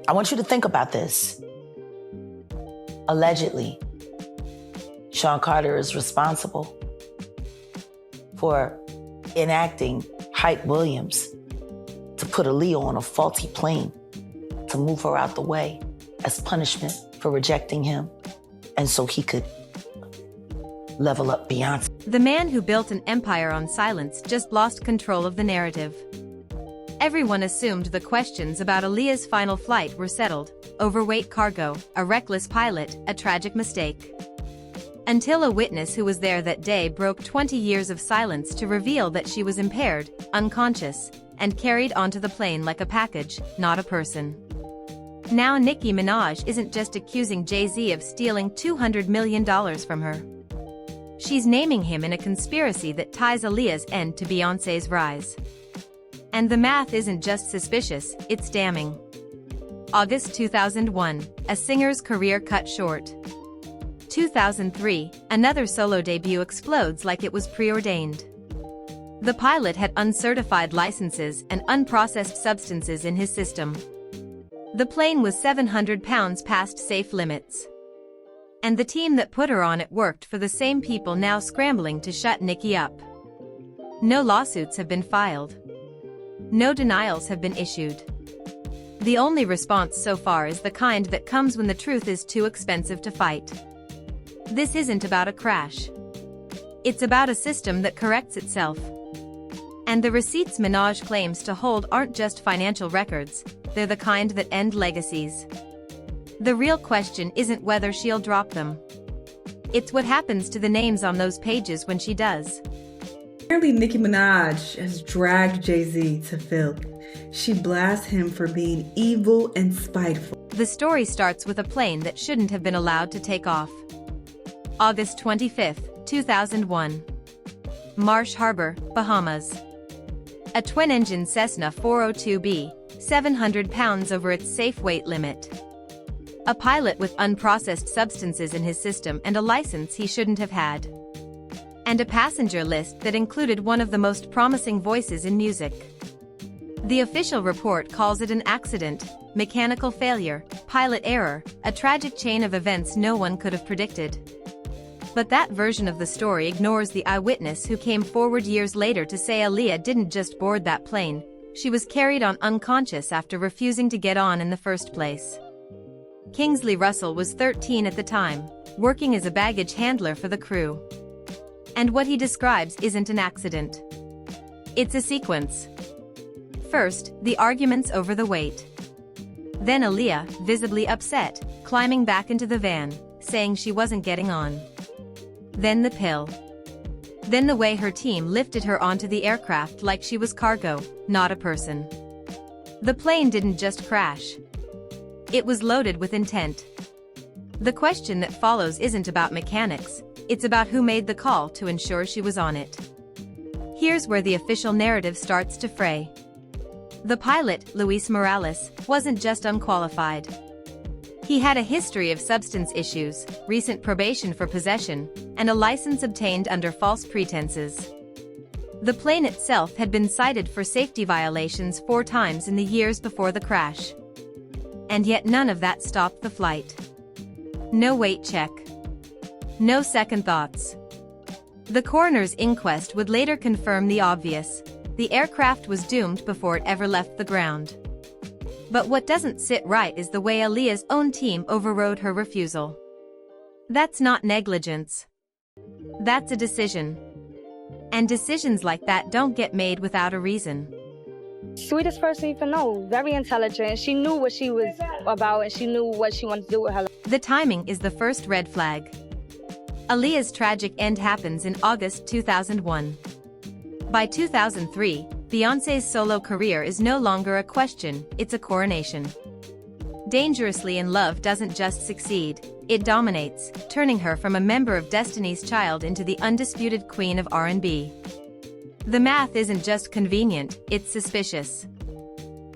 I want you to think about this. Allegedly, Sean Carter is responsible for enacting Hype Williams to put Aaliyah on a faulty plane to move her out the way as punishment for rejecting him, and so he could level up Beyonce. The man who built an empire on silence just lost control of the narrative. Everyone assumed the questions about Aaliyah's final flight were settled: overweight cargo, a reckless pilot, a tragic mistake. Until a witness who was there that day broke 20 years of silence to reveal that she was impaired, unconscious, and carried onto the plane like a package, not a person. Now Nicki Minaj isn't just accusing Jay-Z of stealing $200 million from her. She's naming him in a conspiracy that ties Aaliyah's end to Beyoncé's rise. And the math isn't just suspicious, it's damning. August 2001, a singer's career cut short. 2003, another solo debut explodes like it was preordained. The pilot had uncertified licenses and unprocessed substances in his system. The plane was 700 pounds past safe limits. And the team that put her on it worked for the same people now scrambling to shut Nicki up. No lawsuits have been filed. No denials have been issued. The only response so far is the kind that comes when the truth is too expensive to fight. This isn't about a crash. It's about a system that corrects itself. And the receipts Minaj claims to hold aren't just financial records, they're the kind that end legacies. The real question isn't whether she'll drop them. It's what happens to the names on those pages when she does. Apparently, Nicki Minaj has dragged Jay-Z to filth. She blasts him for being evil and spiteful. The story starts with a plane that shouldn't have been allowed to take off. August 25, 2001. Marsh Harbor, Bahamas. A twin-engine Cessna 402B, 700 pounds over its safe weight limit. A pilot with unprocessed substances in his system and a license he shouldn't have had. And a passenger list that included one of the most promising voices in music. The official report calls it an accident, mechanical failure, pilot error, a tragic chain of events no one could have predicted. But that version of the story ignores the eyewitness who came forward years later to say Aaliyah didn't just board that plane, she was carried on unconscious after refusing to get on in the first place. Kingsley Russell was 13 at the time, working as a baggage handler for the crew. And what he describes isn't an accident. It's a sequence. First, the arguments over the weight. Then Aaliyah, visibly upset, climbing back into the van, saying she wasn't getting on. Then the pill. Then the way her team lifted her onto the aircraft like she was cargo, not a person. The plane didn't just crash. It was loaded with intent. The question that follows isn't about mechanics, it's about who made the call to ensure she was on it. Here's where the official narrative starts to fray. The pilot, Luis Morales, wasn't just unqualified. He had a history of substance issues, recent probation for possession, and a license obtained under false pretenses. The plane itself had been cited for safety violations 4 times in the years before the crash. And yet none of that stopped the flight. No weight check. No second thoughts. The coroner's inquest would later confirm the obvious: the aircraft was doomed before it ever left the ground. But what doesn't sit right is the way Aaliyah's own team overrode her refusal. That's not negligence. That's a decision. And decisions like that don't get made without a reason. Sweetest person you can know, very intelligent. She knew what she was about and she knew what she wanted to do with her life. The timing is the first red flag. Aaliyah's tragic end happens in August 2001. By 2003, Beyoncé's solo career is no longer a question, it's a coronation. Dangerously in Love doesn't just succeed, it dominates, turning her from a member of Destiny's Child into the undisputed queen of R&B. The math isn't just convenient, it's suspicious.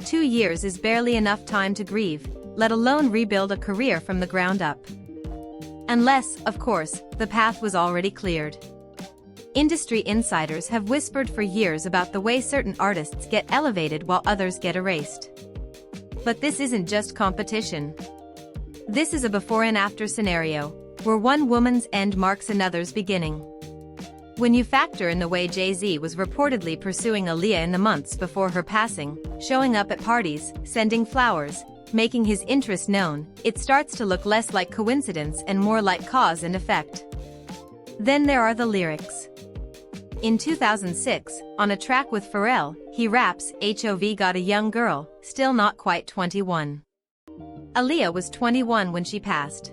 2 years is barely enough time to grieve, let alone rebuild a career from the ground up. Unless, of course, the path was already cleared. Industry insiders have whispered for years about the way certain artists get elevated while others get erased. But this isn't just competition. This is a before and after scenario, where one woman's end marks another's beginning. When you factor in the way Jay-Z was reportedly pursuing Aaliyah in the months before her passing, showing up at parties, sending flowers, making his interest known, it starts to look less like coincidence and more like cause and effect. Then there are the lyrics. In 2006, on a track with Pharrell, he raps, "HOV got a young girl, still not quite 21." Aaliyah was 21 when she passed.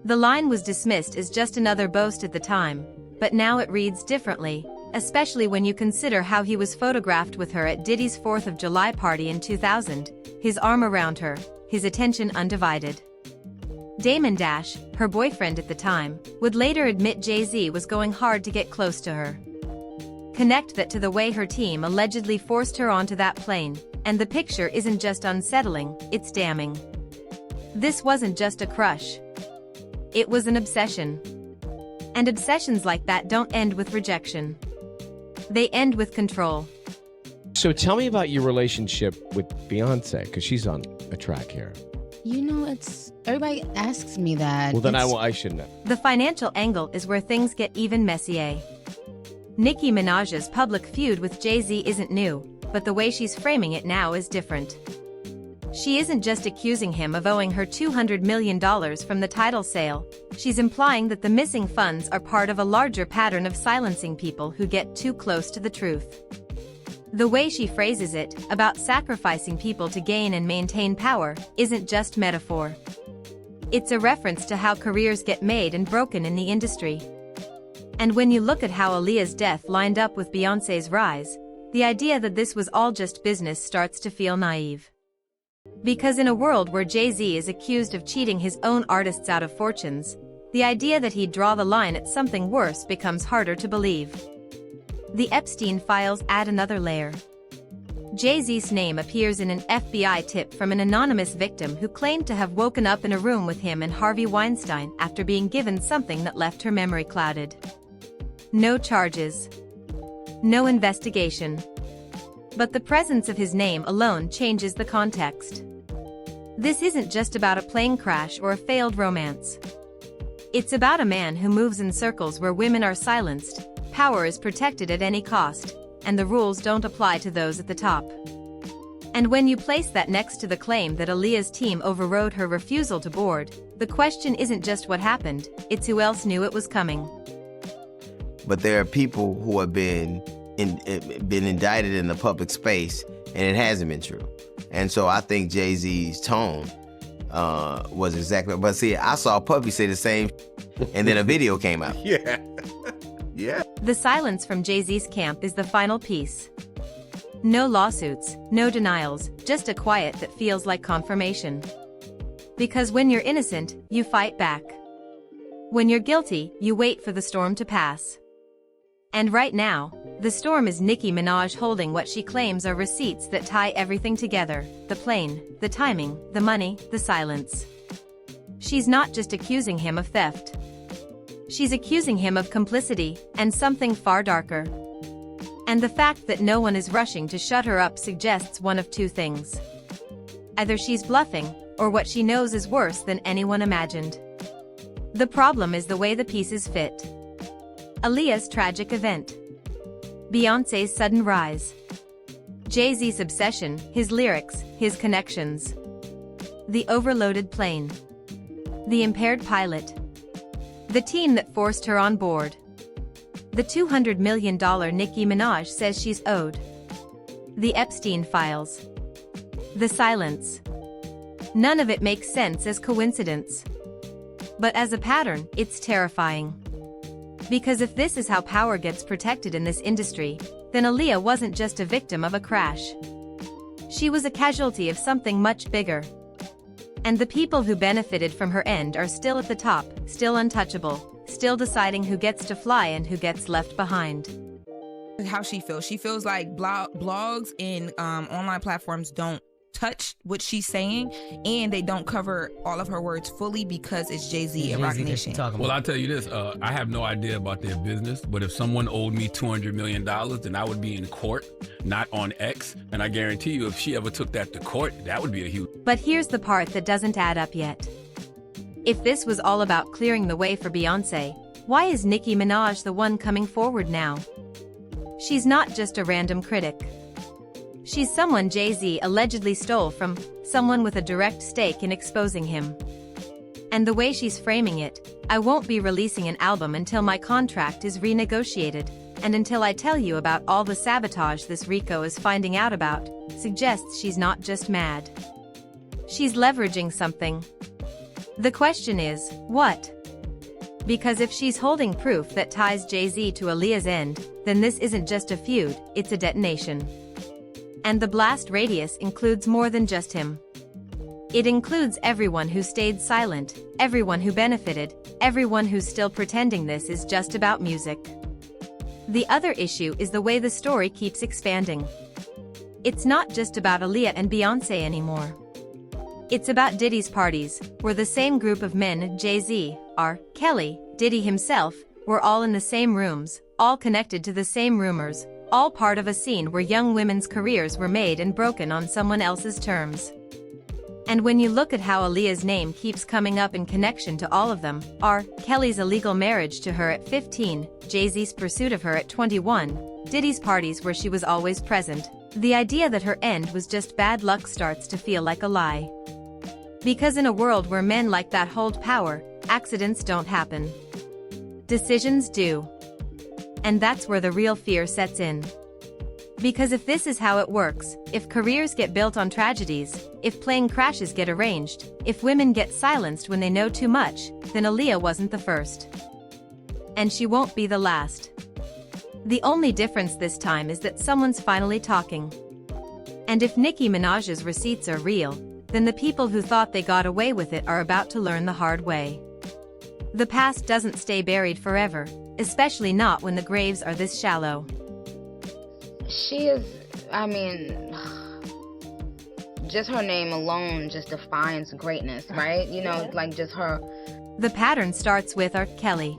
The line was dismissed as just another boast at the time, but now it reads differently, especially when you consider how he was photographed with her at Diddy's 4th of July party in 2000, his arm around her, his attention undivided. Damon Dash, her boyfriend at the time, would later admit Jay-Z was going hard to get close to her. Connect that to the way her team allegedly forced her onto that plane, and the picture isn't just unsettling, it's damning. This wasn't just a crush. It was an obsession. And obsessions like that don't end with rejection. They end with control. So tell me about your relationship with Beyonce, because she's on a track here. You know, everybody asks me that. Well, then I should know. The financial angle is where things get even messier. Nicki Minaj's public feud with Jay-Z isn't new, but the way she's framing it now is different. She isn't just accusing him of owing her $200 million from the title sale, she's implying that the missing funds are part of a larger pattern of silencing people who get too close to the truth. The way she phrases it, about sacrificing people to gain and maintain power, isn't just metaphor. It's a reference to how careers get made and broken in the industry. And when you look at how Aaliyah's death lined up with Beyoncé's rise, the idea that this was all just business starts to feel naive. Because in a world where Jay-Z is accused of cheating his own artists out of fortunes, the idea that he'd draw the line at something worse becomes harder to believe. The Epstein files add another layer. Jay-Z's name appears in an FBI tip from an anonymous victim who claimed to have woken up in a room with him and Harvey Weinstein after being given something that left her memory clouded. No charges. No investigation. But the presence of his name alone changes the context. This isn't just about a plane crash or a failed romance. It's about a man who moves in circles where women are silenced, power is protected at any cost, and the rules don't apply to those at the top. And when you place that next to the claim that Aaliyah's team overrode her refusal to board, the question isn't just what happened, it's who else knew it was coming. But there are people who have been indicted in the public space, and it hasn't been true. And so I think Jay-Z's tone was exactly. But see, I saw Puffy say the same, and then a video came out. Yeah. Yeah. The silence from Jay-Z's camp is the final piece. No lawsuits, no denials, just a quiet that feels like confirmation. Because when you're innocent, you fight back. When you're guilty, you wait for the storm to pass. And right now, the storm is Nicki Minaj holding what she claims are receipts that tie everything together: the plane, the timing, the money, the silence. She's not just accusing him of theft. She's accusing him of complicity, and something far darker. And the fact that no one is rushing to shut her up suggests one of two things. Either she's bluffing, or what she knows is worse than anyone imagined. The problem is the way the pieces fit. Aaliyah's tragic event. Beyoncé's sudden rise. Jay-Z's obsession, his lyrics, his connections. The overloaded plane. The impaired pilot. The team that forced her on board. The $200 million Nicki Minaj says she's owed. The Epstein files. The silence. None of it makes sense as coincidence. But as a pattern, it's terrifying. Because if this is how power gets protected in this industry, then Aaliyah wasn't just a victim of a crash. She was a casualty of something much bigger. And the people who benefited from her end are still at the top, still untouchable, still deciding who gets to fly and who gets left behind. How she feels. She feels like blogs and online platforms don't touch what she's saying, and they don't cover all of her words fully because it's Jay-Z and Roc Nation. Well, I'll tell you this. I have no idea about their business, but if someone owed me $200 million, then I would be in court, not on X. And I guarantee you, if she ever took that to court, that would be a huge... But here's the part that doesn't add up yet. If this was all about clearing the way for Beyoncé, why is Nicki Minaj the one coming forward now? She's not just a random critic. She's someone Jay-Z allegedly stole from, someone with a direct stake in exposing him. And the way she's framing it, I won't be releasing an album until my contract is renegotiated, and until I tell you about all the sabotage this Rico is finding out about, suggests she's not just mad. She's leveraging something. The question is, what? Because if she's holding proof that ties Jay-Z to Aaliyah's end, then this isn't just a feud, it's a detonation. And the blast radius includes more than just him. It includes everyone who stayed silent, everyone who benefited, everyone who's still pretending this is just about music. The other issue is the way the story keeps expanding. It's not just about Aaliyah and Beyoncé anymore. It's about Diddy's parties, where the same group of men, Jay-Z, R. Kelly, Diddy himself, were all in the same rooms, all connected to the same rumors, all part of a scene where young women's careers were made and broken on someone else's terms. And when you look at how Aaliyah's name keeps coming up in connection to all of them, R. Kelly's illegal marriage to her at 15, Jay-Z's pursuit of her at 21, Diddy's parties where she was always present, the idea that her end was just bad luck starts to feel like a lie. Because in a world where men like that hold power, accidents don't happen. Decisions do. And that's where the real fear sets in. Because if this is how it works, if careers get built on tragedies, if plane crashes get arranged, if women get silenced when they know too much, then Aaliyah wasn't the first. And she won't be the last. The only difference this time is that someone's finally talking. And if Nicki Minaj's receipts are real, then the people who thought they got away with it are about to learn the hard way. The past doesn't stay buried forever, especially not when the graves are this shallow. She is, I mean, just her name alone just defines greatness, right? You know, like just her. The pattern starts with R. Kelly.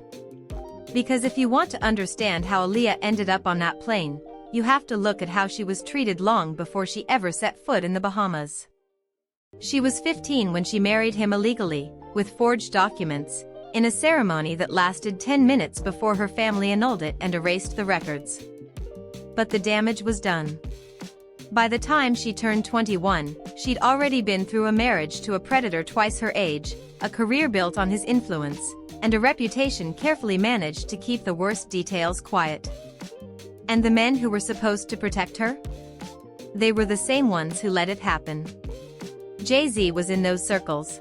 Because if you want to understand how Aaliyah ended up on that plane, you have to look at how she was treated long before she ever set foot in the Bahamas. She was 15 when she married him illegally, with forged documents, in a ceremony that lasted 10 minutes before her family annulled it and erased the records. But the damage was done. By the time she turned 21, she'd already been through a marriage to a predator twice her age, a career built on his influence, and a reputation carefully managed to keep the worst details quiet. And the men who were supposed to protect her? They were the same ones who let it happen. Jay-Z was in those circles.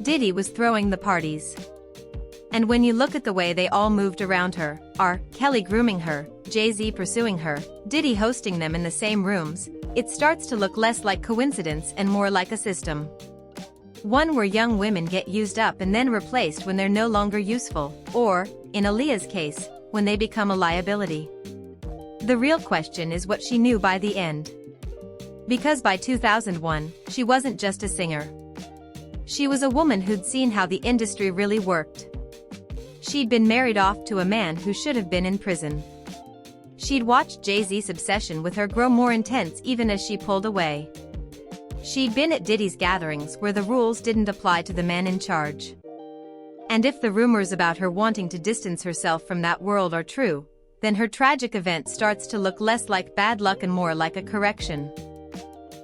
Diddy was throwing the parties. And when you look at the way they all moved around her, R. Kelly grooming her, Jay-Z pursuing her, Diddy hosting them in the same rooms, it starts to look less like coincidence and more like a system. One where young women get used up and then replaced when they're no longer useful, or, in Aaliyah's case, when they become a liability. The real question is what she knew by the end. Because by 2001, she wasn't just a singer. She was a woman who'd seen how the industry really worked. She'd been married off to a man who should have been in prison. She'd watched Jay-Z's obsession with her grow more intense even as she pulled away. She'd been at Diddy's gatherings where the rules didn't apply to the man in charge. And if the rumors about her wanting to distance herself from that world are true, then her tragic event starts to look less like bad luck and more like a correction.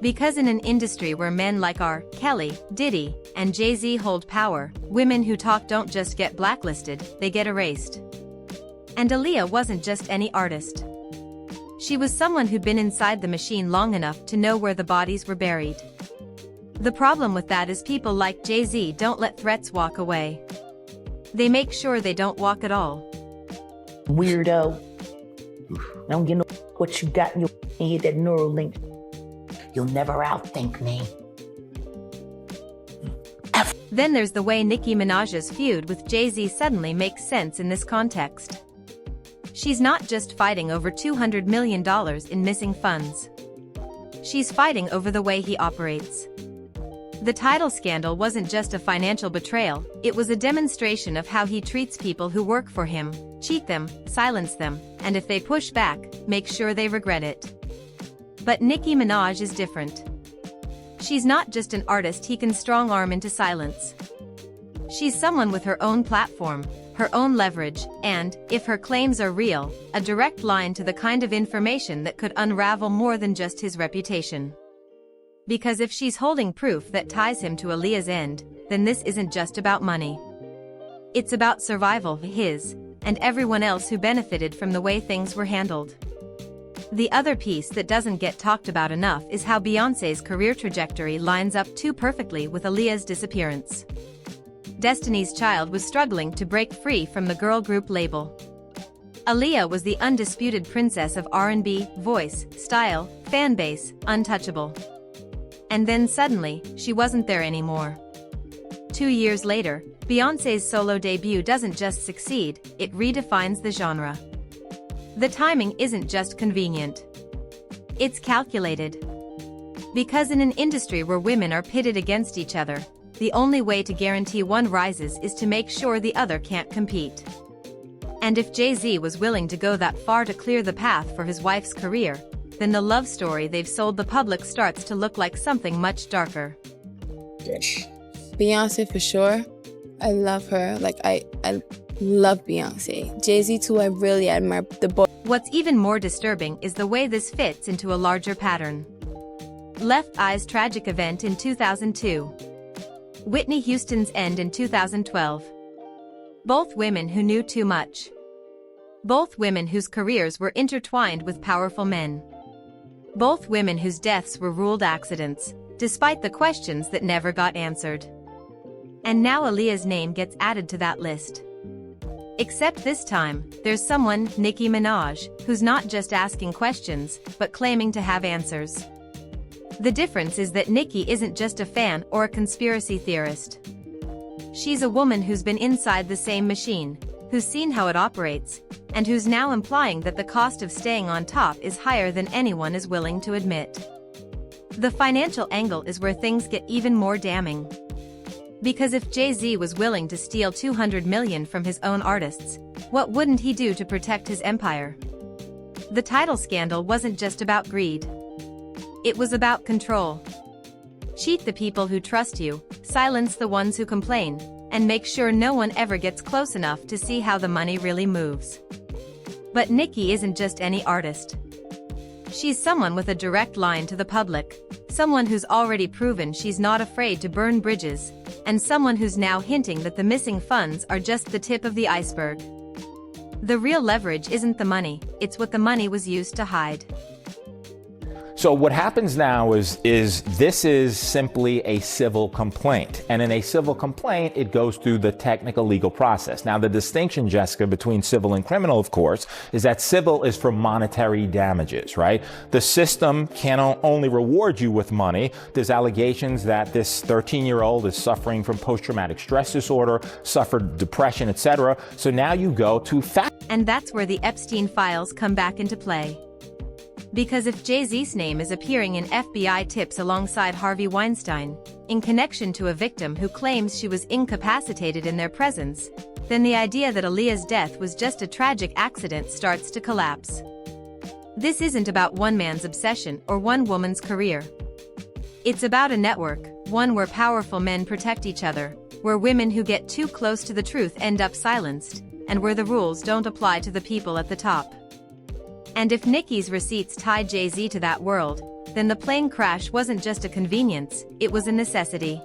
Because in an industry where men like R. Kelly, Diddy, and Jay-Z hold power, women who talk don't just get blacklisted, they get erased. And Aaliyah wasn't just any artist. She was someone who'd been inside the machine long enough to know where the bodies were buried. The problem with that is people like Jay-Z don't let threats walk away. They make sure they don't walk at all. Weirdo. I don't get no what you got in your head, that neural link. You'll never outthink me. Then there's the way Nicki Minaj's feud with Jay-Z suddenly makes sense in this context. She's not just fighting over $200 million in missing funds. she's fighting over the way he operates. The title scandal wasn't just a financial betrayal, it was a demonstration of how he treats people who work for him, cheat them, silence them, and if they push back, make sure they regret it. But Nicki Minaj is different. She's not just an artist he can strong-arm into silence. She's someone with her own platform, her own leverage, and, if her claims are real, a direct line to the kind of information that could unravel more than just his reputation. Because if she's holding proof that ties him to Aaliyah's end, then this isn't just about money. It's about survival, his, and everyone else who benefited from the way things were handled. The other piece that doesn't get talked about enough is how Beyoncé's career trajectory lines up too perfectly with Aaliyah's disappearance. Destiny's Child was struggling to break free from the girl group label. Aaliyah was the undisputed princess of R&B, voice, style, fan base, untouchable. And then suddenly, she wasn't there anymore. 2 years later, Beyoncé's solo debut doesn't just succeed, it redefines the genre. The timing isn't just convenient. It's calculated. Because in an industry where women are pitted against each other, the only way to guarantee one rises is to make sure the other can't compete. And if Jay-Z was willing to go that far to clear the path for his wife's career, then the love story they've sold the public starts to look like something much darker. Beyonce for sure. I love her. I love Beyonce. Jay-Z too, I really admire the boy. What's even more disturbing is the way this fits into a larger pattern. Left Eye's tragic event in 2002. Whitney Houston's end in 2012. Both women who knew too much. Both women whose careers were intertwined with powerful men. Both women whose deaths were ruled accidents, despite the questions that never got answered. And now Aaliyah's name gets added to that list. Except this time, there's someone, Nicki Minaj, who's not just asking questions, but claiming to have answers. The difference is that Nicki isn't just a fan or a conspiracy theorist. She's a woman who's been inside the same machine, who's seen how it operates, and who's now implying that the cost of staying on top is higher than anyone is willing to admit. The financial angle is where things get even more damning. Because if Jay-Z was willing to steal $200 million from his own artists, what wouldn't he do to protect his empire? The title scandal wasn't just about greed. It was about control. Cheat the people who trust you, silence the ones who complain, and make sure no one ever gets close enough to see how the money really moves. But Nicki isn't just any artist. She's someone with a direct line to the public, someone who's already proven she's not afraid to burn bridges, and someone who's now hinting that the missing funds are just the tip of the iceberg. The real leverage isn't the money, it's what the money was used to hide. So what happens now is this is simply a civil complaint. And in a civil complaint, it goes through the technical legal process. Now, the distinction, Jessica, between civil and criminal, of course, is that civil is for monetary damages, right? The system can only reward you with money. There's allegations that this 13-year-old is suffering from post-traumatic stress disorder, suffered depression, etc. So now you go to And that's where the Epstein files come back into play. Because if Jay-Z's name is appearing in FBI tips alongside Harvey Weinstein, in connection to a victim who claims she was incapacitated in their presence, then the idea that Aaliyah's death was just a tragic accident starts to collapse. This isn't about one man's obsession or one woman's career. It's about a network, one where powerful men protect each other, where women who get too close to the truth end up silenced, and where the rules don't apply to the people at the top. And if Nicki's receipts tied Jay-Z to that world, then the plane crash wasn't just a convenience, it was a necessity.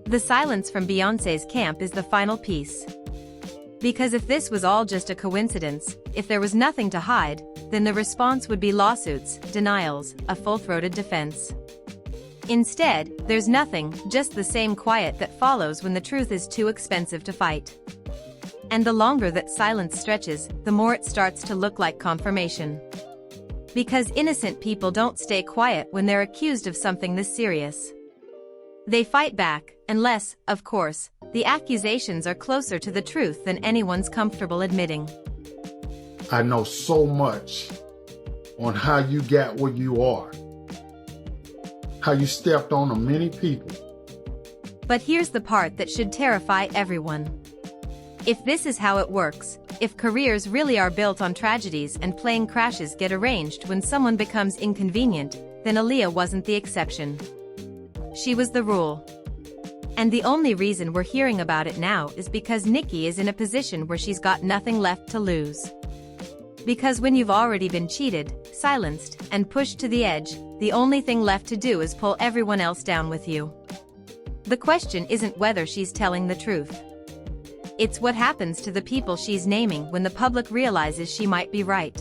The silence from Beyoncé's camp is the final piece. Because if this was all just a coincidence, if there was nothing to hide, then the response would be lawsuits, denials, a full-throated defense. Instead, there's nothing, just the same quiet that follows when the truth is too expensive to fight. And the longer that silence stretches, the more it starts to look like confirmation. Because innocent people don't stay quiet when they're accused of something this serious. They fight back, unless, of course, the accusations are closer to the truth than anyone's comfortable admitting. I know so much on how you got where you are. how you stepped on many people. But here's the part that should terrify everyone. If this is how it works, if careers really are built on tragedies and plane crashes get arranged when someone becomes inconvenient, then Aaliyah wasn't the exception. She was the rule. And the only reason we're hearing about it now is because Nicki is in a position where she's got nothing left to lose. Because when you've already been cheated, silenced, and pushed to the edge, the only thing left to do is pull everyone else down with you. The question isn't whether she's telling the truth. It's what happens to the people she's naming when the public realizes she might be right.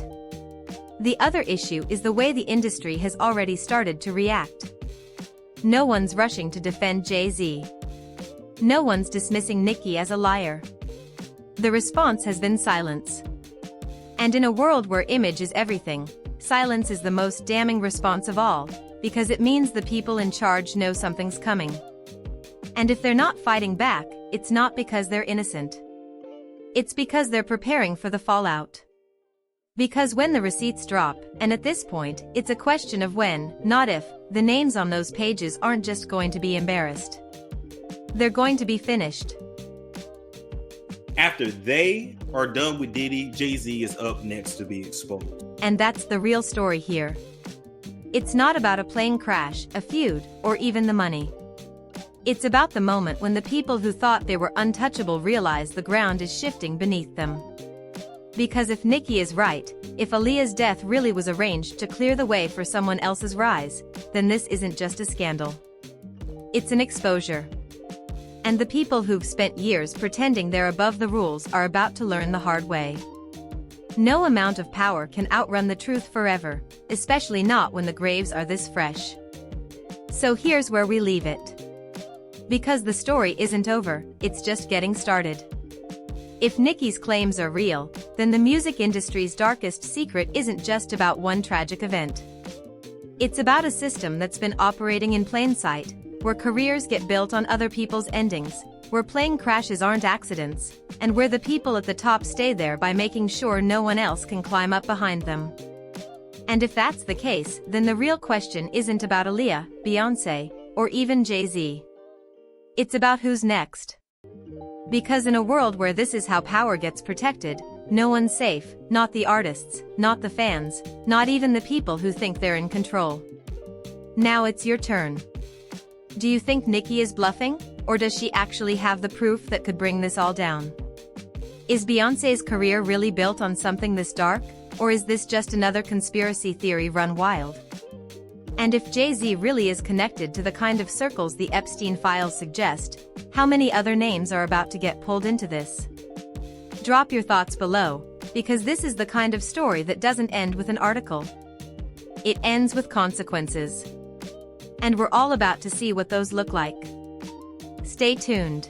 The other issue is the way the industry has already started to react. No one's rushing to defend Jay-Z. No one's dismissing Nicki as a liar. The response has been silence. And in a world where image is everything, silence is the most damning response of all, because it means the people in charge know something's coming. And if they're not fighting back, it's not because they're innocent. It's because they're preparing for the fallout. Because when the receipts drop, and at this point, it's a question of when, not if, the names on those pages aren't just going to be embarrassed. They're going to be finished. After they are done with Diddy, Jay-Z is up next to be exposed. And that's the real story here. It's not about a plane crash, a feud, or even the money. It's about the moment when the people who thought they were untouchable realize the ground is shifting beneath them. Because if Nicki is right, if Aaliyah's death really was arranged to clear the way for someone else's rise, then this isn't just a scandal. It's an exposure. And the people who've spent years pretending they're above the rules are about to learn the hard way. No amount of power can outrun the truth forever, especially not when the graves are this fresh. So here's where we leave it. Because the story isn't over, it's just getting started. If Nicki's claims are real, then the music industry's darkest secret isn't just about one tragic event. It's about a system that's been operating in plain sight, where careers get built on other people's endings, where plane crashes aren't accidents, and where the people at the top stay there by making sure no one else can climb up behind them. And if that's the case, then the real question isn't about Aaliyah, Beyoncé, or even Jay-Z. It's about who's next. Because in a world where this is how power gets protected, no one's safe, not the artists, not the fans, not even the people who think they're in control. Now it's your turn. Do you think Nicki is bluffing, or does she actually have the proof that could bring this all down? Is Beyoncé's career really built on something this dark, or is this just another conspiracy theory run wild? And if Jay-Z really is connected to the kind of circles the Epstein files suggest, how many other names are about to get pulled into this? Drop your thoughts below, because this is the kind of story that doesn't end with an article. It ends with consequences. And we're all about to see what those look like. Stay tuned.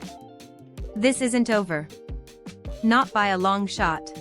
This isn't over. Not by a long shot.